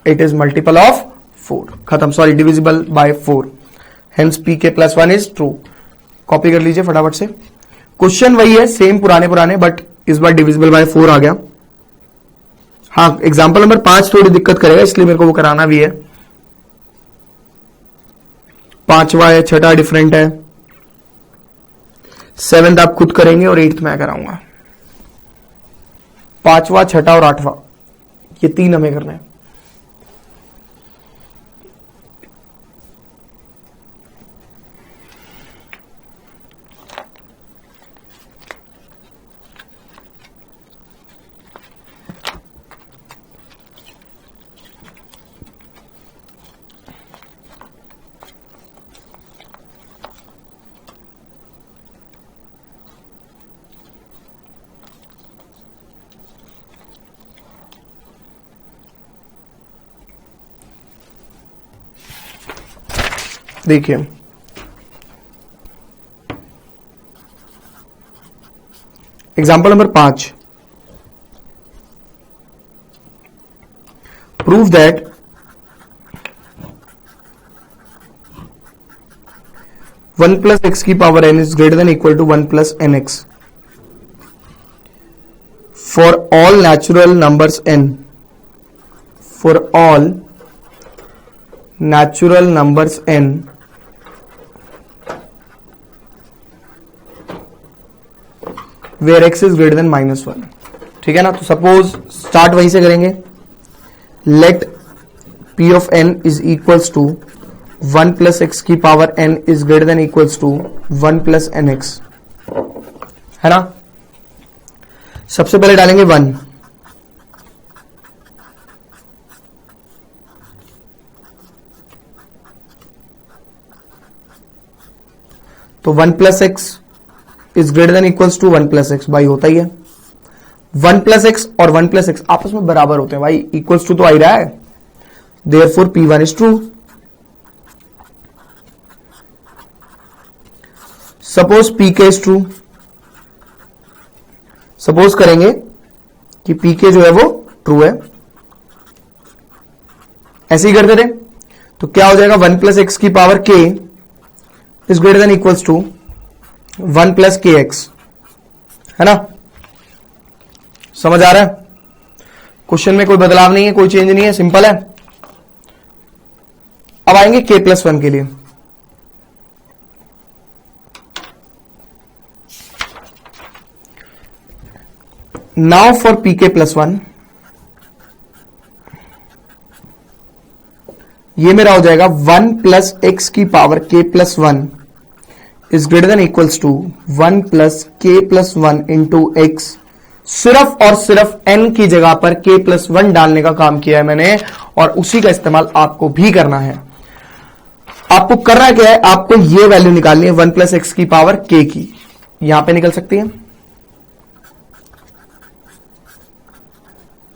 it is multiple of 4। खत्म, sorry divisible by 4, hence pk plus 1 is true. Copy कर लीजिए फटाफट से। क्वेश्चन वही है, सेम पुराने बट इस बार डिविजिबल बाय 4 आ गया। हाँ, एग्जाम्पल नंबर 5 थोड़ी दिक्कत करेगा, इसलिए मेरे को वो कराना भी है। 5वां है, 6ठा डिफरेंट है, 7th आप खुद करेंगे और 8th मैं कराऊंगा। 5वां, 6ठा और 8वां, ये 3 हमें करना है। देखिए, example number 5, prove that one plus x की power n is greater than equal to 1 plus n x for all natural numbers n, for all natural numbers n where x is greater than -1। ठीक है ना। तो suppose start वहीं से करेंगे। Let p of n is equals to 1 plus x की power n is greater than equals to 1 plus n x, है ना। सबसे पहले डालेंगे 1, तो 1 plus x is greater than equals to 1 plus x, भाई होता ही है। 1 प्लस एक्स और 1 प्लस एक्स आपस में बराबर होते हैं भाई, इक्वल्स टू तो आ ही रहा है, therefore P1 is true. Suppose Pk is true, suppose करेंगे कि Pk जो है वो ट्रू है, ऐसे ही करते थे तो क्या हो जाएगा, 1 प्लस एक्स की power k is greater than equals to 1 plus K x, है ना। समझ आ रहा है। क्वेश्चन में कोई बदलाव नहीं है, कोई चेंज नहीं है, सिंपल है। अब आएंगे k प्लस 1 के लिए। नाउ फॉर pk प्लस 1, ये मेरा हो जाएगा 1 प्लस एक्स की power k plus 1 is greater than equals to 1 plus k plus 1 into x. सिर्फ और सिर्फ n की जगह पर k प्लस 1 डालने का काम किया है मैंने, और उसी का इस्तेमाल आपको भी करना है। आपको करना क्या है, आपको ये वैल्यू निकालनी है 1 प्लस एक्स की पावर k की, यहां पे निकल सकती है,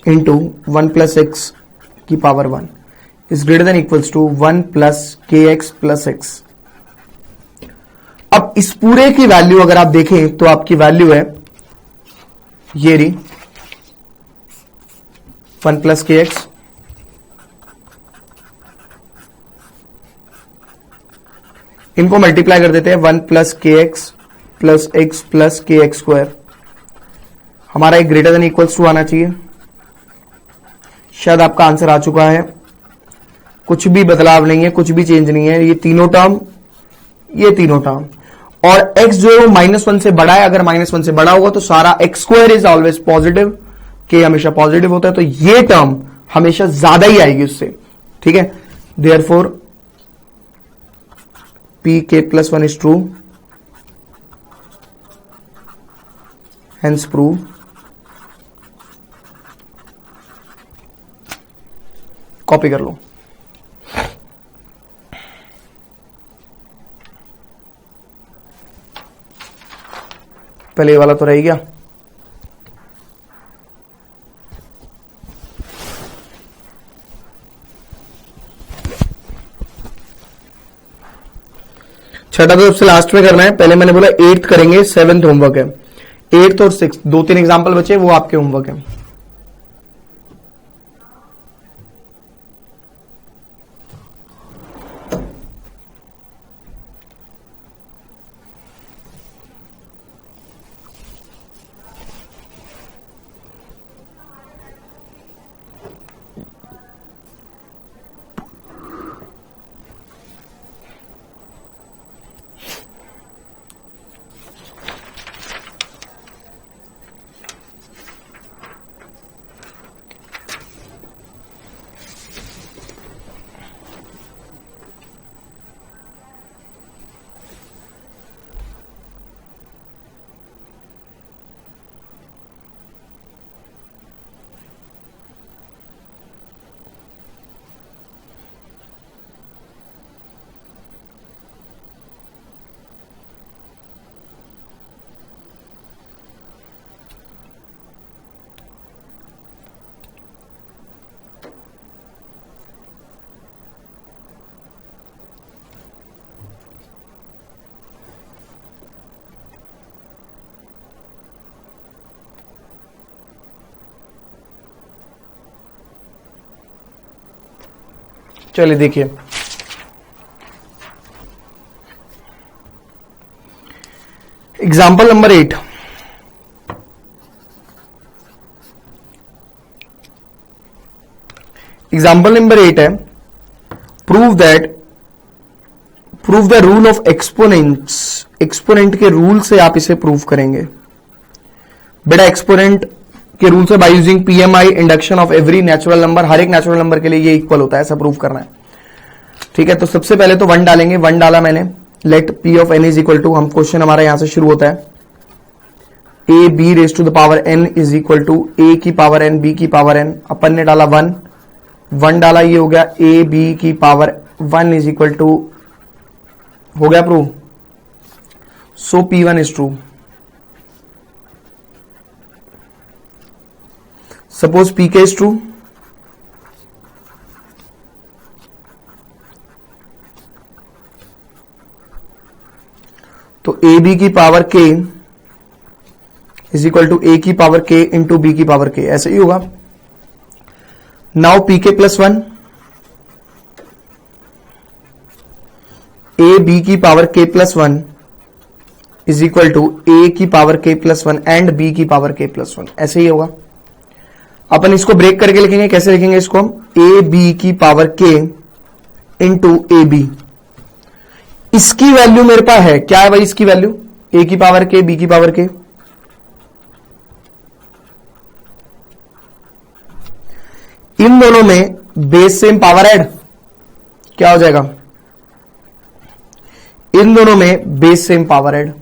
इंटू 1 प्लस एक्स की power 1 is greater than equals to 1 plus K x plus x. अब इस पूरे की वैल्यू अगर आप देखें तो आपकी वैल्यू है ये रही 1 प्लस के एक्स, इनको मल्टीप्लाई कर देते हैं 1 plus K x plus K x square. हमारा एक ग्रेटर देन इक्वल्स टू आना चाहिए। शायद आपका आंसर आ चुका है। कुछ भी बदलाव नहीं है, कुछ भी चेंज नहीं है। ये तीनों टर्म, ये तीनों टर्म, और x जो है वो -1 से बड़ा है। अगर -1 से बड़ा होगा तो सारा x square is always positive, k हमेशा पॉजिटिव होता है, तो ये टर्म हमेशा ज्यादा ही आएगी उससे। ठीक है, therefore pk plus 1 is true, hence prove. Copy कर लो। पहले ये वाला तो रह गया। छठा तो सबसे लास्ट में करना है, पहले मैंने बोला 8th करेंगे, 7th होमवर्क है। 8th और 6th 2-3 एग्जाम्पल बचे, वो आपके होमवर्क है। चलिए देखिए, एग्जाम्पल नंबर 8। एग्जाम्पल नंबर 8 है, prove the rule of exponents. Exponent के रूल से आप इसे प्रूव करेंगे। बेटा एक्सपोनेंट के रूल से by using PMI induction of every natural number, हर एक नेचुरल नंबर के लिए ये इक्वल होता है, ऐसा प्रूव करना है। ठीक है, तो सबसे पहले तो 1 डालेंगे। 1 डाला मैंने, let P of n is equal to, हम क्वेश्चन हमारा यहां से शुरू होता है, a b raise to the power n is equal to a की पावर एन बी की पावर एन। अपन ने डाला 1 डाला, ये हो गया ए बी की पावर 1 इज इक्वल टू, हो गया prove. So P1 is true. Suppose Pk is true, तो ए बी की power k is equal to a की पावर k इंटू बी की पावर k, ऐसे ही होगा। Now Pk plus 1, a B की power k plus 1 is equal to a की power k plus 1 and b की power k plus 1, ऐसे ही होगा। अपन इसको ब्रेक करके लिखेंगे, कैसे लिखेंगे इसको हम, ए बी की power k into A B. इसकी वैल्यू मेरे पास है, क्या है भाई इसकी वैल्यू, ए की पावर k बी की पावर k। इन दोनों में बेस सेम पावर ऐड, क्या हो जाएगा, इन दोनों में बेस सेम पावर ऐड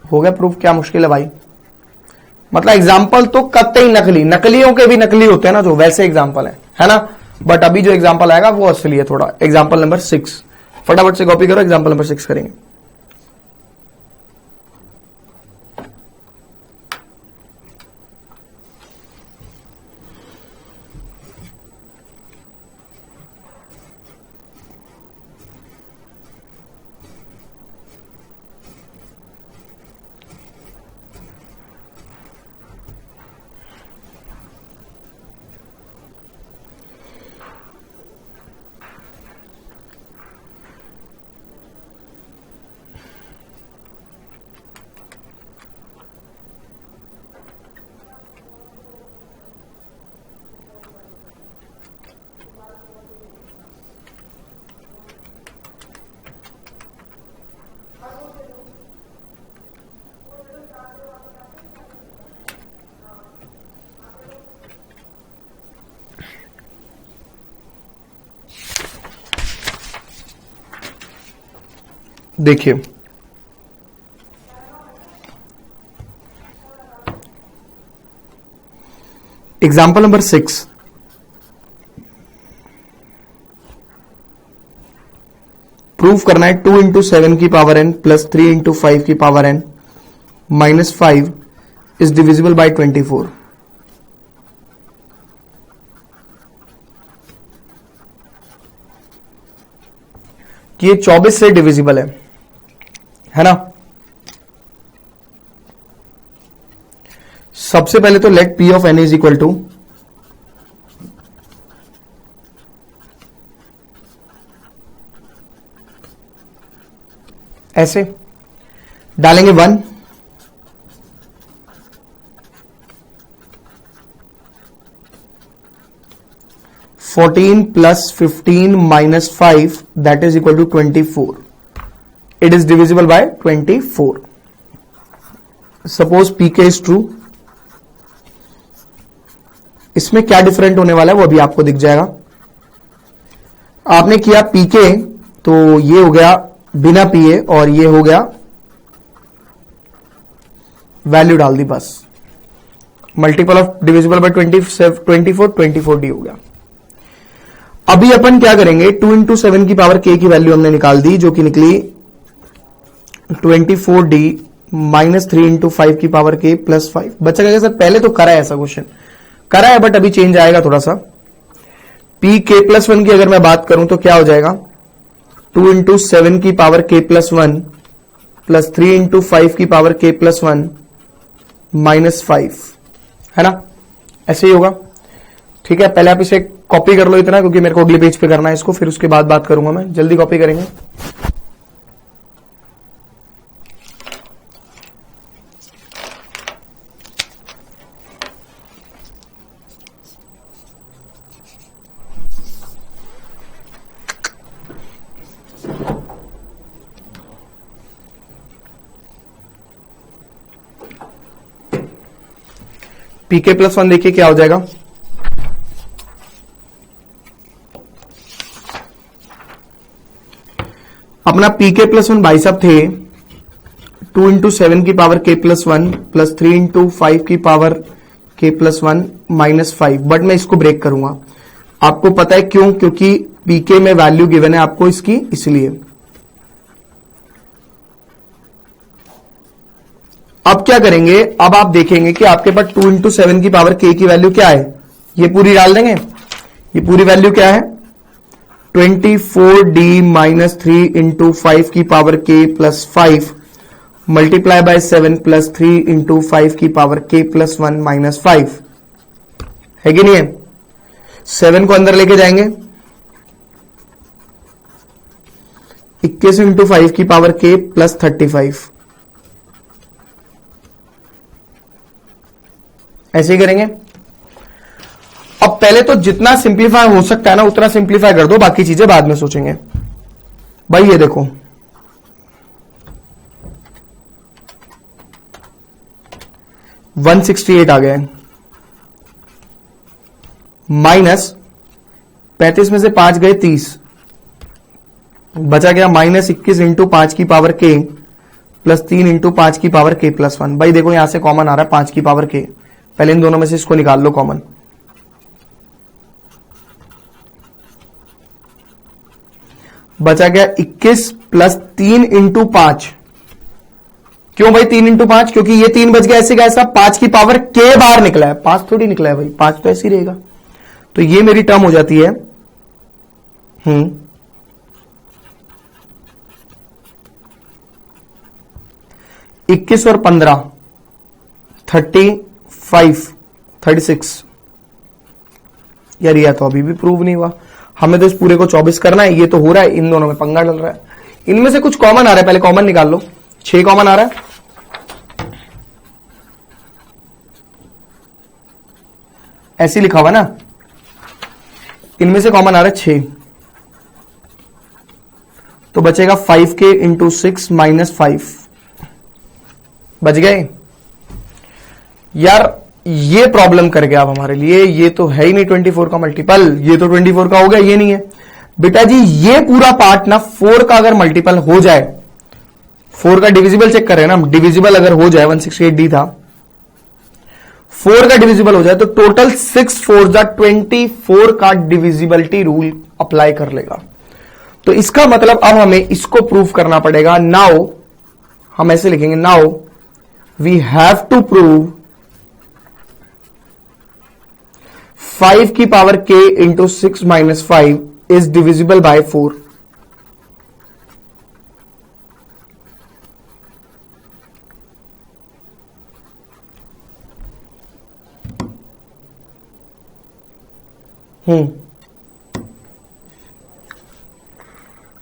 हो गया प्रूफ। क्या मुश्किल है भाई, मतलब एग्जाम्पल तो कतई नकली, नकलियों के भी नकली होते हैं ना जो, वैसे एग्जाम्पल है ना। बट अभी जो एग्जाम्पल आएगा वो असली है थोड़ा। एग्जाम्पल नंबर 6 फटाफट से कॉपी करो, एग्जाम्पल नंबर 6 करेंगे। देखिए एग्जाम्पल नंबर 6, प्रूफ करना है 2 इंटू 7 की पावर n प्लस 3 इंटू 5 की power n minus 5 is divisible by 24। कि ये 24 से डिविजिबल है। है ना। सबसे पहले तो let P of n is equal to ऐसे डालेंगे 1, fourteen plus 15 minus 5 that is equal to 24. It is divisible by 24. Suppose PK is true. इसमें क्या डिफरेंट होने वाला है वो अभी आपको दिख जाएगा. आपने किया पीके तो ये हो गया बिना पिए और ये हो गया वैल्यू डाल दी बस. Multiple of divisible by 24 D हो गया. अभी अपन क्या करेंगे 2 इंटू 7 की पावर k की वैल्यू हमने निकाल दी जो कि निकली 24d माइनस 3 इंटू 5 की पावर k प्लस 5. बच्चा कहेगा सर पहले तो करा है ऐसा क्वेश्चन. करा है बट अभी चेंज आएगा थोड़ा सा. p k प्लस 1 की अगर मैं बात करूं तो क्या हो जाएगा 2 इंटू 7 की power k plus 1 plus 3 into 5 की पावर k प्लस 1 माइनस 5, है ना. ऐसे ही होगा. ठीक है, पहले आप इसे कॉपी कर लो इतना क्योंकि मेरे को अगले पेज पे करना है इसको, फिर उसके बाद बात करूंगा मैं. जल्दी कॉपी करेंगे. पीके प्लस 1 देखिए क्या हो जाएगा. अपना पीके प्लस 1 भाई साहब थे 2 इंटू 7 की power k plus 1 plus 3 into 5 की power k plus 1 minus 5. But मैं इसको ब्रेक करूंगा. आपको पता है क्यों? क्योंकि पीके में वैल्यू गिवन है आपको इसकी, इसलिए. अब क्या करेंगे, अब आप देखेंगे कि आपके पास 2 इंटू 7 की पावर k की वैल्यू क्या है. ये पूरी डाल देंगे. ये पूरी वैल्यू क्या है 24d माइनस 3 इंटू 5 की power k plus 5 multiply by 7 plus 3 into 5 की पावर k प्लस 1 माइनस 5 है कि नहीं है. 7 को अंदर लेके जाएंगे 21 इंटू 5 की पावर k प्लस 35. ऐसे ही करेंगे. अब पहले तो जितना सिंप्लीफाई हो सकता है ना उतना सिंप्लीफाई कर दो, बाकी चीजें बाद में सोचेंगे. भाई ये देखो 168 आ गए माइनस 35 में से 5 गए 30, बचा गया माइनस 21 इंटू 5 की पावर k प्लस 3 इंटू 5 की पावर k प्लस 1. भाई देखो यहां से कॉमन आ रहा है 5 की पावर k. पहले इन दोनों में से इसको निकाल लो कॉमन. बचा गया 21 प्लस 3 इंटू 5. क्यों भाई 3 इंटू 5? क्योंकि ये 3 बच गया ऐसे का ऐसा. 5 की पावर k बाहर निकला है, 5 थोड़ी निकला है भाई. 5 तो ऐसे ही रहेगा. तो ये मेरी टर्म हो जाती है 21 और 15 36. यार ये तो अभी भी प्रूव नहीं हुआ. हमें तो इस पूरे को 24 करना है. ये तो हो रहा है, इन दोनों में पंगा डल रहा है. इनमें से कुछ कॉमन आ रहा है, पहले कॉमन निकाल लो. 6 कॉमन आ रहा है. ऐसे लिखा हुआ ना. इनमें से कॉमन आ रहा है 6. तो बचेगा 5k इंटू 6 माइनस 5. बच गए. यार ये प्रॉब्लम कर गया अब हमारे लिए. ये तो है ही नहीं 24 का मल्टीपल. ये तो 24 का हो गया, ये नहीं है. बेटा जी ये पूरा पार्ट ना 4 का अगर मल्टीपल हो जाए, 4 का डिविजिबल चेक कर रहे हैं ना, डिविजिबल अगर हो जाए 168d था, 4 का डिविजिबल हो जाए तो टोटल 6 4 24 का डिविजिबिलिटी रूल अप्लाई कर लेगा. तो इसका मतलब अब हमें इसको प्रूव करना पड़ेगा. नाउ हम ऐसे लिखेंगे, now we have to prove 5 की power k into 6 minus 5 is divisible by 4.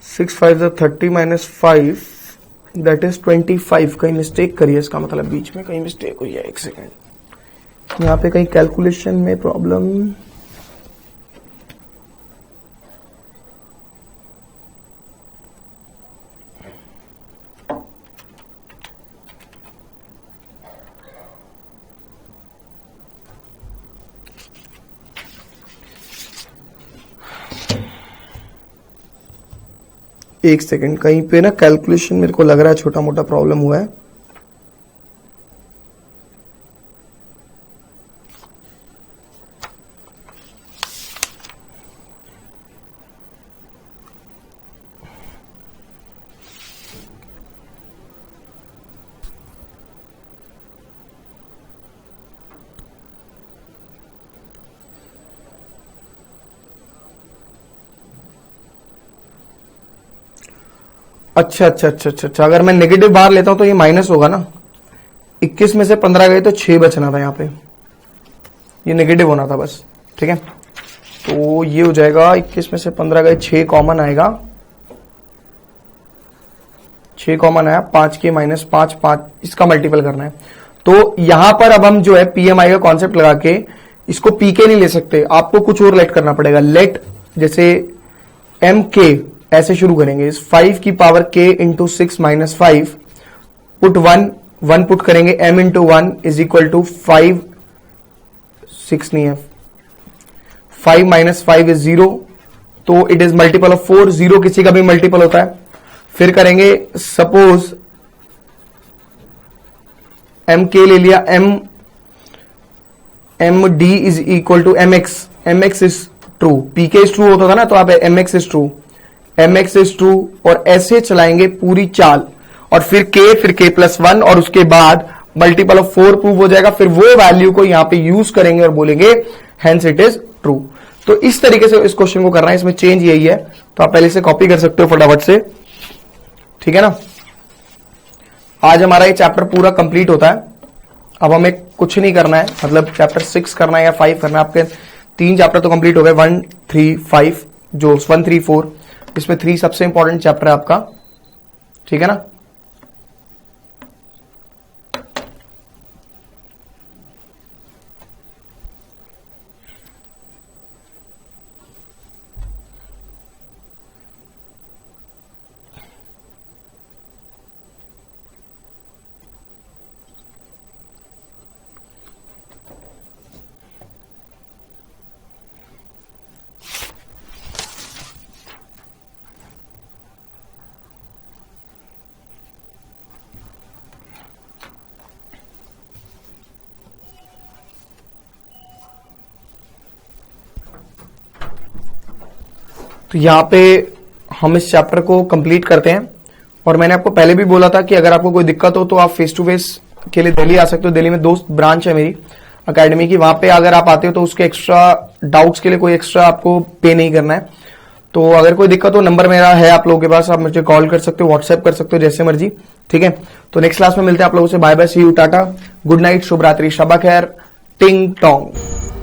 6 5 30 minus 5 that is 25। कहीं मिस्टेक करिए, इसका मतलब बीच में कहीं मिस्टेक हुई है। एक सेकेंड, यहां पे कहीं कैलकुलेशन में प्रॉब्लम। एक सेकंड, कहीं पे ना कैलकुलेशन मेरे को लग रहा है छोटा मोटा प्रॉब्लम हुआ है। अच्छा अच्छा अच्छा अच्छा अच्छा, अगर मैं नेगेटिव बाहर लेता हूं तो ये माइनस होगा ना। 21 में से 15 गए तो 6 बचना था, यहां पे ये नेगेटिव होना था बस। ठीक है, तो ये हो जाएगा 21 में से 15 गए, 6 कॉमन आएगा, 6 कॉमन आया, 5 के माइनस 5 5, इसका मल्टीपल करना है। तो यहां पर अब हम जो है पीएमआई का कॉन्सेप्ट लगा के इसको पीके नहीं ले सकते, आपको कुछ और लेट करना पड़ेगा। लेट जैसे एम के ऐसे शुरू करेंगे, 5 की power k into 6 minus 5, put 1 put करेंगे, m into 1 is equal to 5, 6 नहीं है, 5 माइनस 5 इज 0, तो इट इज मल्टीपल ऑफ 4, 0 किसी का भी मल्टीपल होता है। फिर करेंगे सपोज m k ले लिया, m d is equal to m x is true, p k is true होता था ना, तो आप m x is true, mx is true, और ऐसे चलाएंगे पूरी चाल, और फिर k प्लस 1, और उसके बाद मल्टीपल ऑफ 4 प्रूव हो जाएगा। फिर वो वैल्यू को यहां पे यूज करेंगे और बोलेंगे हेंस इट इज ट्रू। तो इस तरीके से इस क्वेश्चन को करना है, इसमें चेंज यही है, तो आप पहले से कॉपी कर सकते हो फटाफट से। ठीक है ना, आज हमारा ये चैप्टर पूरा कंप्लीट होता है। अब हमें कुछ नहीं करना है, मतलब चैप्टर 6 करना है या 5 करना है। आपके 3 चैप्टर तो कंप्लीट हो गए, 1 3 5, जो 1 3 4, इसमें 3 सबसे इंपॉर्टेंट चैप्टर है आपका। ठीक है ना, तो यहां पे हम इस चैप्टर को कंप्लीट करते हैं। और मैंने आपको पहले भी बोला था कि अगर आपको कोई दिक्कत हो तो आप फेस टू फेस के लिए दिल्ली आ सकते हो। दिल्ली में 2 ब्रांच है मेरी अकेडमी की, वहां पे अगर आप आते हो तो उसके एक्स्ट्रा डाउट्स के लिए कोई एक्स्ट्रा आपको पे नहीं करना है। तो अगर कोई दिक्कत हो, नंबर मेरा है आप लोगों के पास, आप मुझे कॉल कर सकते हो, व्हाट्सएप कर सकते हो, जैसे मर्जी। ठीक है, तो नेक्स्ट क्लास में मिलते हैं आप लोगों से। Bye bye, see you, tata, good night, शुभ रात्रि, शबा खैर, टिंग टोंग।